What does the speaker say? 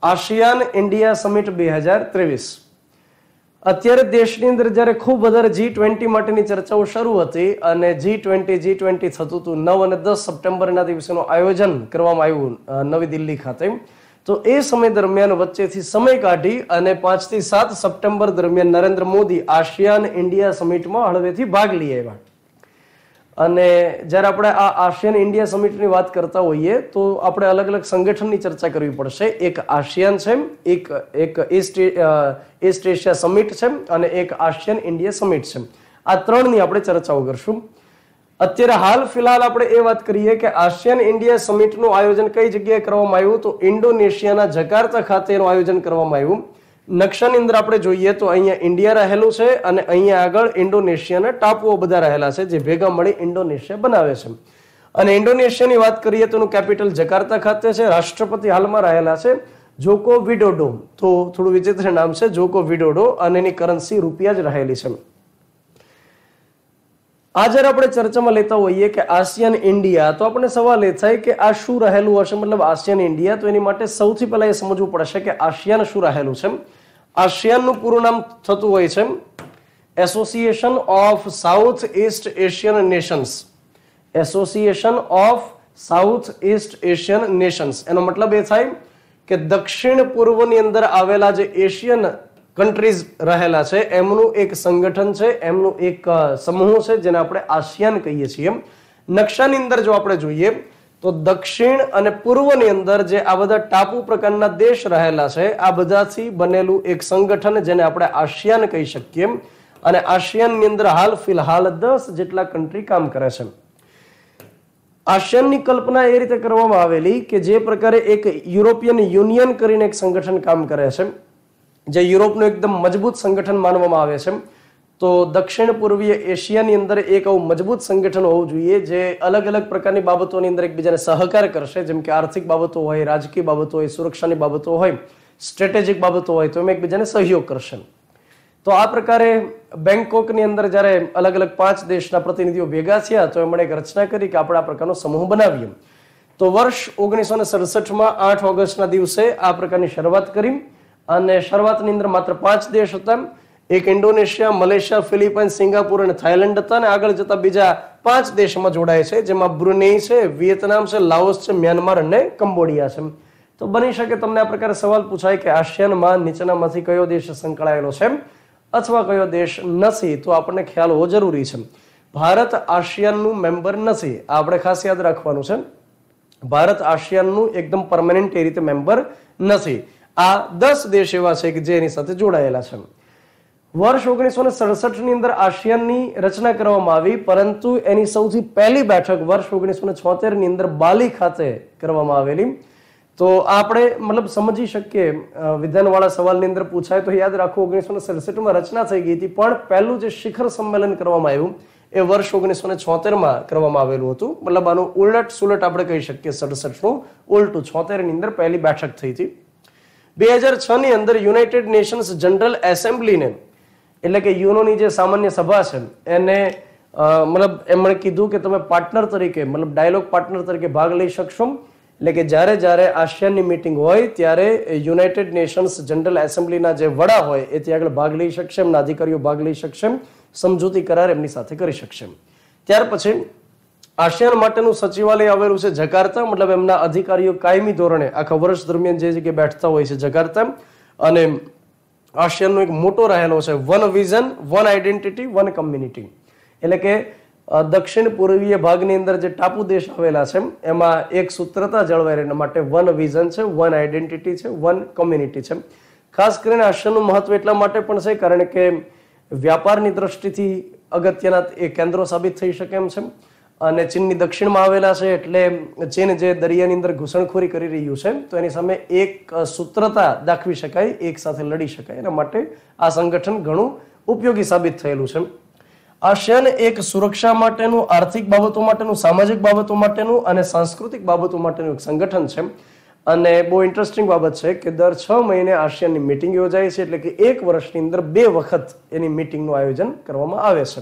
ASEAN India summit 2023 અત્યારે દેશની અંદર જ્યારે ખૂબ વધારે G20 માટેની ચર્ચાઓ શરૂ હતી અને G20 થતું હતું 9 અને 10 સપ્ટેમ્બરના દિવસેનું આયોજન કરવામાં આવ્યું નવી દિલ્હી ખાતે. તો એ સમય દરમિયાન વચ્ચેથી સમય કાઢી અને 5 થી 7 સપ્ટેમ્બર દરમિયાન નરેન્દ્ર મોદી આસિયાન ઇન્ડિયા સમિટમાં હળવેથી ભાગ લઈ આવ્યા. અને જ્યારે આપણે આ આસિયાન ઇન્ડિયા સમિટની વાત કરતા હોઈએ તો આપણે અલગ અલગ સંગઠનની ચર્ચા કરવી પડશે. એક આસિયાન છે, એક ઈસ્ટ એશિયા સમિટ છે અને એક આસિયાન ઇન્ડિયા સમિટ છે. આ ત્રણની આપણે ચર્ચાઓ કરશું. અત્યારે હાલ ફિલહાલ આપણે એ વાત કરીએ કે આસિયાન ઇન્ડિયા સમિટનું આયોજન કઈ જગ્યાએ કરવામાં આવ્યું, તો ઇન્ડોનેશિયાના જકાર્તા ખાતે એનું આયોજન કરવામાં આવ્યું. નકશાની અંદર આપણે જોઈએ તો અહીંયા ઇન્ડિયા રહેલું છે અને અહીંયા આગળ ઇન્ડોનેશિયાના ટાપુઓ બધા રહેલા છે જે ભેગા મળી ઇન્ડોનેશિયા બનાવે છે. અને ઇન્ડોનેશિયાની વાત કરીએ તો એનું કેપિટલ જકાર્તા ખાતે છે. રાષ્ટ્રપતિ હાલમાં રહેલા છે જોકો વિડોડો. તો થોડું વિચિત્ર નામ છે, જોકો વિડોડો, અને એની કરન્સી રૂપિયા જ રહેલી છે. આ જ્યારે આપણે ચર્ચામાં લેતા હોઈએ કે આસિયાન ઇન્ડિયા, તો આપણને સવાલ એ થાય કે આ શું રહેલું હશે, મતલબ આસિયાન ઇન્ડિયા. તો એની માટે સૌથી પહેલા એ સમજવું પડશે કે આસિયાન શું રહેલું છે. આસિયાનનું પૂરું નામ થતું હોય છે association of south East Asian Nations. Association of south East Asian Nations. એનો મતલબ એ થાય કે દક્ષિણ પૂર્વની અંદર આવેલા જે એશિયન કન્ટ્રીઝ રહેલા છે એમનું એક સંગઠન છે, એમનું એક સમૂહ છે જેને આપણે આસિયાન કહીએ છીએ. નકશાની અંદર જો આપણે જોઈએ તો દક્ષિણ અને પૂર્વની અંદર જે આ બધા ટાપુ પ્રકારના દેશ રહેલા છે આ બધાથી બનેલું એક સંગઠન જેને આપણે આસિયાન કહી શકીએ. અને આસિયાનની અંદર હાલ ફિલહાલ 10 જેટલા કન્ટ્રી કામ કરે છે. આસિયાનની કલ્પના એ રીતે કરવામાં આવેલી કે જે પ્રકારે એક યુરોપિયન યુનિયન કરીને એક સંગઠન કામ કરે છે, જે યુરોપનું એકદમ મજબૂત સંગઠન માનવામાં આવે છે. તો દક્ષિણ પૂર્વીય એશિયાની અંદર એક આવું મજબૂત સંગઠન હોવું જોઈએ જે અલગ અલગ પ્રકારની બાબતોની અંદર એકબીજાને સહકાર કરશે, જેમ કે આર્થિક બાબતો હોય, રાજકીય બાબતો હોય, સુરક્ષાની બાબતો હોય, સ્ટ્રેટેજિક બાબતો હોય, તો એમાં એકબીજાને સહયોગ કરશે. તો આ પ્રકારે બેંકોકની અંદર જ્યારે અલગ અલગ 5 દેશના પ્રતિનિધિઓ ભેગા થયા તો એમણે એક રચના કરી કે આપણે આ પ્રકારનો સમૂહ બનાવીએ. તો વર્ષ 1967માં 8 ઓગસ્ટના દિવસે આ પ્રકારની શરૂઆત કરી અને શરૂઆતની અંદર માત્ર 5 દેશ હતા. એક ઇન્ડોનેશિયા, મલેશિયા, ફિલિપાઇન્સ, સિંગાપુર અને થાઈલેન્ડ હતા. અને આગળ જતા બીજા 5 દેશમાં જોડાય છે, જેમાં બ્રુનેઈ છે, વિયેતનામ છે, લાઓસ છે, મ્યાનમાર અને કંબોડિયા છે. તો બની શકે તમને આ પ્રકારે સવાલ પૂછાય કે આસિયાનમાં નીચેનામાંથી કયો દેશ સંકળાયેલો છે અથવા કયો દેશ નથી. તો આપણને ખ્યાલ હોવો જરૂરી છે. ભારત આસિયાનનું મેમ્બર નથી, આ આપણે ખાસ યાદ રાખવાનું છે. ભારત આસિયાનનું એકદમ પરમેનન્ટ એ રીતે મેમ્બર નથી. આ 10 દેશ એવા છે કે જે એની સાથે જોડાયેલા છે. વર્ષ 1967ની અંદર આસિયાનની રચના કરવામાં આવી, પરંતુ એની સૌથી પહેલી બેઠક વર્ષ 1976ની અંદર બાલી ખાતે કરવામાં આવેલી. તો આપણે મતલબ સમજી શકીએ, વિધાનવાળા સવાલની અંદર પૂછાય તો યાદ રાખો 1967માં રચના થઈ ગઈ હતી, પણ પહેલું જે શિખર સંમેલન કરવામાં આવ્યું એ વર્ષ 1976માં કરવામાં આવેલું હતું. મતલબ આનું ઉલટ સુલટ આપણે કહી શકીએ, 67નું ઉલટું 76ની અંદર પહેલી બેઠક થઈ હતી. 2006ની અંદર યુનાઇટેડ નેશન્સ જનરલ એસેમ્બલીને, એટલે કે યુનોની જે સામાન્ય સભા છે એને મતલબ એમણે કીધું કે તમે પાર્ટનર તરીકે, મતલબ ડાયલોગ પાર્ટનર તરીકે ભાગ લઈ શકશો. એટલે કે જ્યારે આસિયાનની મીટિંગ હોય ત્યારે યુનાઇટેડ નેશન્સ જનરલ એસેમ્બલીના જે વડા હોય એ ત્યાં આગળ ભાગ લઈ શકશે, એમના અધિકારીઓ ભાગ લઈ શકશે, સમજૂતી કરાર એમની સાથે કરી શકશે. ત્યાર પછી આસિયાન માટેનું સચિવાલય આવેલું છે જકાર્તા. મતલબ એમના અધિકારીઓ કાયમી ધોરણે આખા વર્ષ દરમિયાન જે જગ્યાએ બેઠતા હોય છે જકાર્તા. અને આસિયાનનો એક મોટો રહેલો છે one vision, one identity, one community. એટલે કે દક્ષિણ પૂર્વીય ભાગની અંદર જે ટાપુ દેશ આવેલા છે એમાં એક સૂત્રતા જળવાઈ રહે એના માટે વન વિઝન છે, વન આઈડેન્ટિટી છે, વન કમ્યુનિટી છે. ખાસ કરીને આસિયાનનું મહત્વ એટલા માટે પણ છે કારણ કે વ્યાપારની દ્રષ્ટિથી અગત્યના એ કેન્દ્રો સાબિત થઈ શકે એમ છે. અને ચીનની દક્ષિણમાં આવેલા છે એટલે ચીન જે દરિયાની અંદર ઘૂસણખોરી કરી રહ્યું છે તો એની સામે એક સૂત્રતા દાખવી શકાય, એક સાથે લડી શકાય. એના માટે આ સંગઠન ઘણું ઉપયોગી સાબિત થયેલું છે. આસિયાન એક સુરક્ષા માટેનું, આર્થિક બાબતો માટેનું, સામાજિક બાબતો માટેનું અને સાંસ્કૃતિક બાબતો માટેનું એક સંગઠન છે. અને બહુ ઇન્ટરેસ્ટિંગ બાબત છે કે દર 6 મહિને આસિયાનની મીટિંગ યોજાય છે, એટલે કે એક વર્ષની અંદર 2 વખત એની મીટિંગનું આયોજન કરવામાં આવે છે.